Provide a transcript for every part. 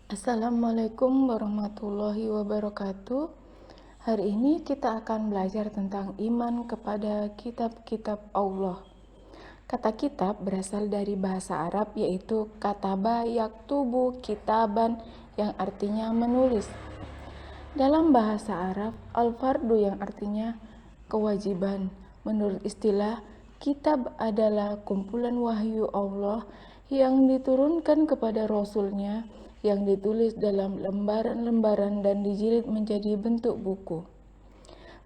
Assalamualaikum warahmatullahi wabarakatuh. Hari ini kita akan belajar tentang iman kepada kitab-kitab Allah. Kata kitab berasal dari bahasa Arab yaitu kataba yaktubu kitaban yang artinya menulis. Dalam bahasa Arab, al-fardu yang artinya kewajiban. Menurut istilah, kitab adalah kumpulan wahyu Allah yang diturunkan kepada Rasul-Nya yang ditulis dalam lembaran-lembaran dan dijilid menjadi bentuk buku.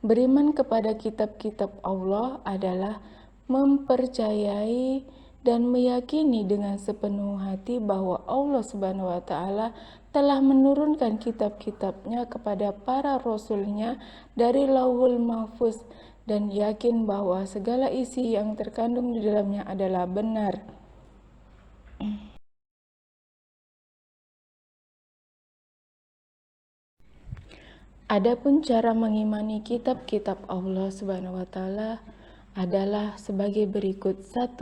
Beriman kepada kitab-kitab Allah adalah mempercayai dan meyakini dengan sepenuh hati bahwa Allah Subhanahu wa taala telah menurunkan kitab-kitabnya kepada para rasulnya dari Lauhul Mahfuz dan yakin bahwa segala isi yang terkandung di dalamnya adalah benar. Adapun cara mengimani kitab-kitab Allah Subhanahu wa taala adalah sebagai berikut. 1.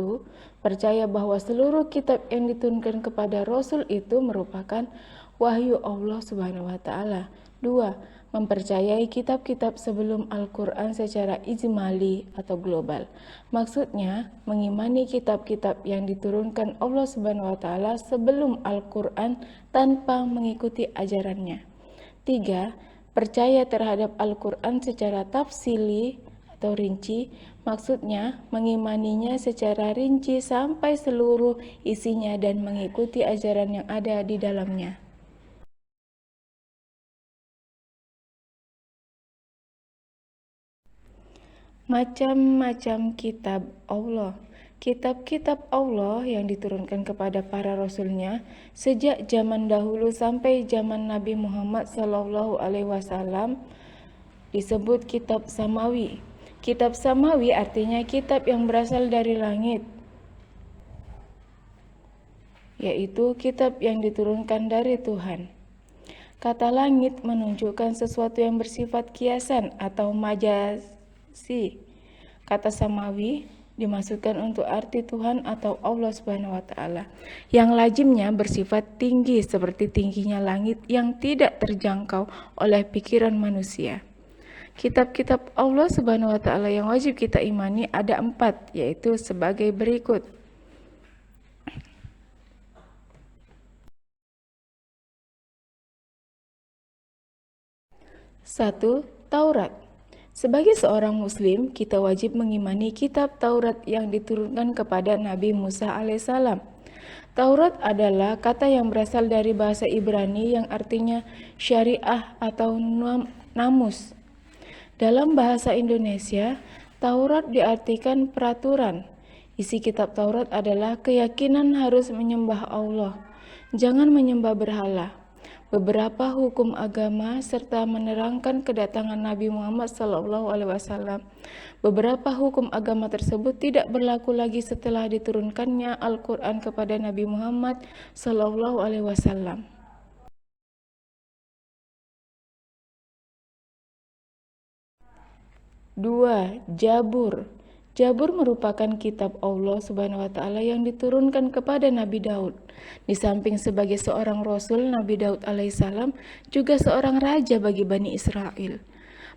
Percaya bahwa seluruh kitab yang diturunkan kepada Rasul itu merupakan wahyu Allah Subhanahu wa taala. 2. Mempercayai kitab-kitab sebelum Al-Quran secara ijmali atau global. Maksudnya, mengimani kitab-kitab yang diturunkan Allah Subhanahu wa taala sebelum Al-Quran tanpa mengikuti ajarannya. 3. Percaya terhadap Al-Quran secara tafsili atau rinci, maksudnya mengimaninya secara rinci sampai seluruh isinya dan mengikuti ajaran yang ada di dalamnya. Macam-macam kitab Allah. Kitab-kitab Allah yang diturunkan kepada para rasulnya sejak zaman dahulu sampai zaman Nabi Muhammad SAW disebut kitab samawi. Kitab samawi artinya kitab yang berasal dari langit, yaitu kitab yang diturunkan dari Tuhan. Kata langit menunjukkan sesuatu yang bersifat kiasan atau majasi. Kata samawi dimaksudkan untuk arti Tuhan atau Allah Subhanahu wa taala. Yang lazimnya bersifat tinggi seperti tingginya langit yang tidak terjangkau oleh pikiran manusia. Kitab-kitab Allah Subhanahu wa taala yang wajib kita imani ada 4, yaitu sebagai berikut. 1. Taurat. Sebagai seorang muslim, kita wajib mengimani kitab Taurat yang diturunkan kepada Nabi Musa alaihissalam. Taurat adalah kata yang berasal dari bahasa Ibrani yang artinya syariah atau namus. Dalam bahasa Indonesia, Taurat diartikan peraturan. Isi kitab Taurat adalah keyakinan harus menyembah Allah, jangan menyembah berhala, beberapa hukum agama, serta menerangkan kedatangan Nabi Muhammad SAW. Beberapa hukum agama tersebut tidak berlaku lagi setelah diturunkannya Al-Quran kepada Nabi Muhammad SAW. 2. Jabur. Jabur merupakan kitab Allah Subhanahu wa taala yang diturunkan kepada Nabi Daud. Di samping sebagai seorang rasul, Nabi Daud alaihissalam juga seorang raja bagi Bani Israel.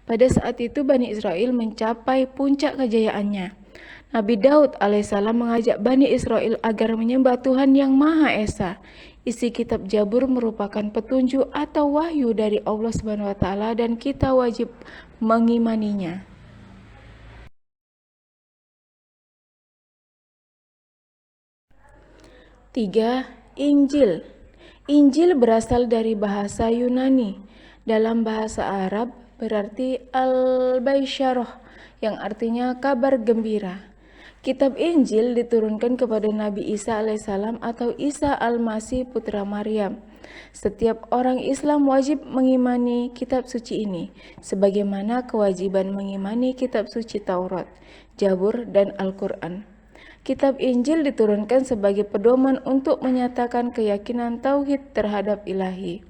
Pada saat itu Bani Israel mencapai puncak kejayaannya. Nabi Daud alaihissalam mengajak Bani Israel agar menyembah Tuhan yang Maha Esa. Isi kitab Jabur merupakan petunjuk atau wahyu dari Allah Subhanahu wa taala dan kita wajib mengimaninya. 3. Injil. Injil berasal dari bahasa Yunani. Dalam bahasa Arab berarti al-baisyarah yang artinya kabar gembira. Kitab Injil diturunkan kepada Nabi Isa alaihissalam atau Isa al-Masih putra Maryam. Setiap orang Islam wajib mengimani kitab suci ini, sebagaimana kewajiban mengimani kitab suci Taurat, Jabur, dan Al-Quran. Kitab Injil diturunkan sebagai pedoman untuk menyatakan keyakinan tauhid terhadap Ilahi.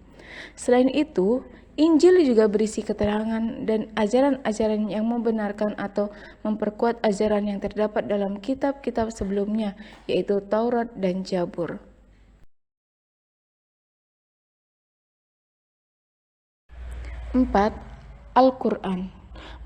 Selain itu, Injil juga berisi keterangan dan ajaran-ajaran yang membenarkan atau memperkuat ajaran yang terdapat dalam kitab-kitab sebelumnya, yaitu Taurat dan Jabur. 4. Al-Quran.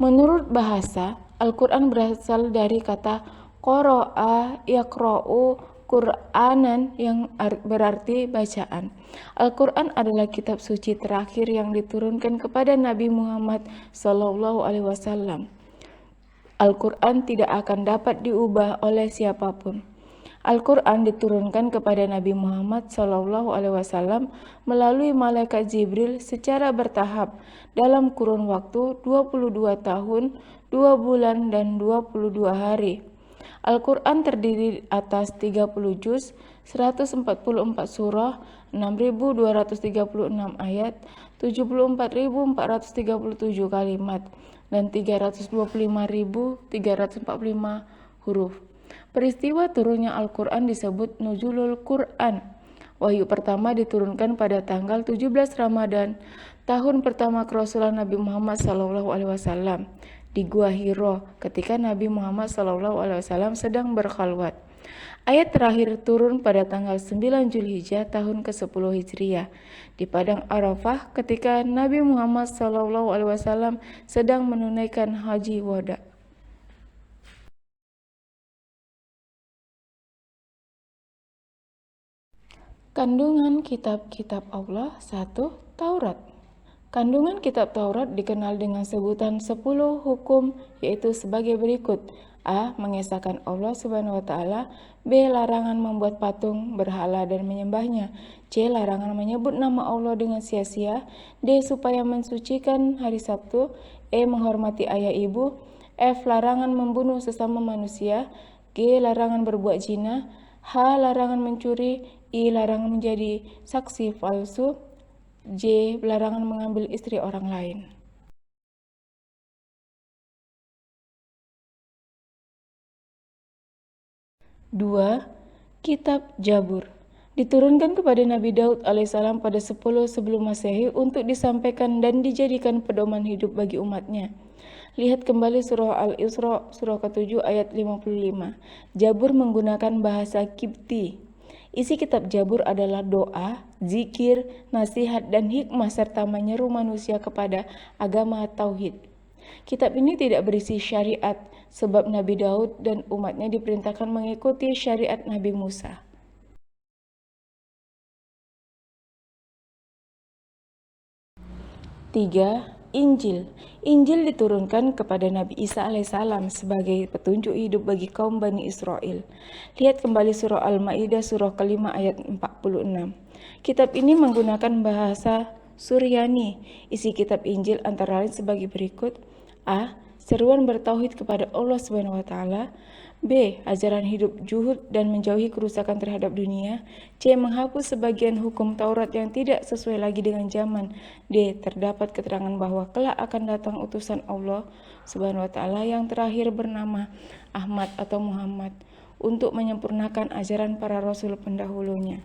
Menurut bahasa, Al-Quran berasal dari kata qara'a yaqra'u Qur'anan yang berarti bacaan. Al-Quran adalah kitab suci terakhir yang diturunkan kepada Nabi Muhammad SAW. Al-Quran tidak akan dapat diubah oleh siapapun. Al-Quran diturunkan kepada Nabi Muhammad SAW melalui malaikat Jibril secara bertahap dalam kurun waktu 22 tahun, 2 bulan, dan 22 hari. Al-Quran terdiri atas 30 juz, 144 surah, 6.236 ayat, 74.437 kalimat, dan 325.345 huruf. Peristiwa turunnya Al-Quran disebut Nuzulul Quran. Wahyu pertama diturunkan pada tanggal 17 Ramadan, tahun pertama kerasulan Nabi Muhammad SAW di Gua Hiro ketika Nabi Muhammad SAW sedang berkhalwat. Ayat terakhir turun pada tanggal 9 Zulhijjah tahun ke-10 Hijriah di Padang Arafah ketika Nabi Muhammad SAW sedang menunaikan haji wada. Kandungan kitab-kitab Allah. 1. Taurat. Kandungan kitab Taurat dikenal dengan sebutan 10 hukum, yaitu sebagai berikut. A. Mengesahkan Allah Subhanahu wa Ta'ala. B. Larangan membuat patung, berhala, dan menyembahnya. C. Larangan menyebut nama Allah dengan sia-sia. D. Supaya mensucikan hari Sabtu. E. Menghormati ayah ibu. F. Larangan membunuh sesama manusia. G. Larangan berbuat zina. H. Larangan mencuri. I. Larangan menjadi saksi palsu. J. Larangan mengambil istri orang lain. Dua. Kitab Jabur diturunkan kepada Nabi Daud alaihissalam pada 10 sebelum Masehi untuk disampaikan dan dijadikan pedoman hidup bagi umatnya. Lihat kembali surah Al-Isra surah ke-7 ayat 55. Jabur menggunakan bahasa Kipti. Isi kitab Jabur adalah doa, zikir, nasihat, dan hikmah serta menyeru manusia kepada agama tauhid. Kitab ini tidak berisi syariat sebab Nabi Daud dan umatnya diperintahkan mengikuti syariat Nabi Musa. 3. Injil. Injil diturunkan kepada Nabi Isa alaihissalam sebagai petunjuk hidup bagi kaum Bani Israel. Lihat kembali surah Al-Maidah surah ke-5 ayat 46. Kitab ini menggunakan bahasa Suryani. Isi kitab Injil antara lain sebagai berikut. A. Seruan bertauhid kepada Allah Subhanahu wa Ta'ala. B. Ajaran hidup zuhud dan menjauhi kerusakan terhadap dunia. C. Menghapus sebagian hukum Taurat yang tidak sesuai lagi dengan zaman. D. Terdapat keterangan bahwa kelak akan datang utusan Allah Subhanahu wa Ta'ala yang terakhir bernama Ahmad atau Muhammad untuk menyempurnakan ajaran para rasul pendahulunya.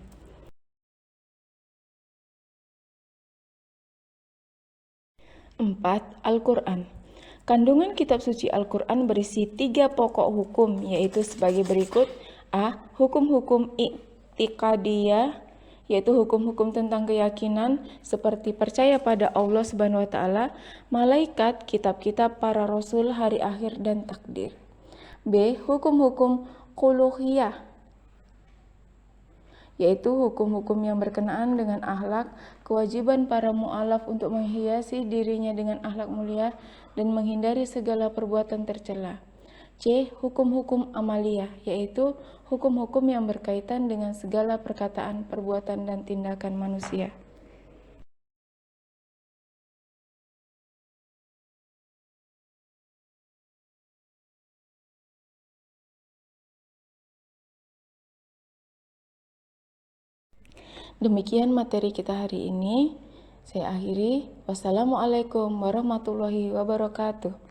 4. Al-Quran. Kandungan kitab suci Al-Quran berisi 3 pokok hukum, yaitu sebagai berikut. A. Hukum-hukum i'tiqadiyah, yaitu hukum-hukum tentang keyakinan seperti percaya pada Allah Subhanahu wa Ta'ala, malaikat, kitab-kitab, para rasul, hari akhir, dan takdir. B. Hukum-hukum quluhiyah, yaitu hukum-hukum yang berkenaan dengan akhlak, kewajiban para mu'alaf untuk menghiasi dirinya dengan akhlak mulia dan menghindari segala perbuatan tercela. C. Hukum-hukum amaliyah, yaitu hukum-hukum yang berkaitan dengan segala perkataan, perbuatan, dan tindakan manusia. Demikian materi kita hari ini. Saya akhiri. Wassalamualaikum warahmatullahi wabarakatuh.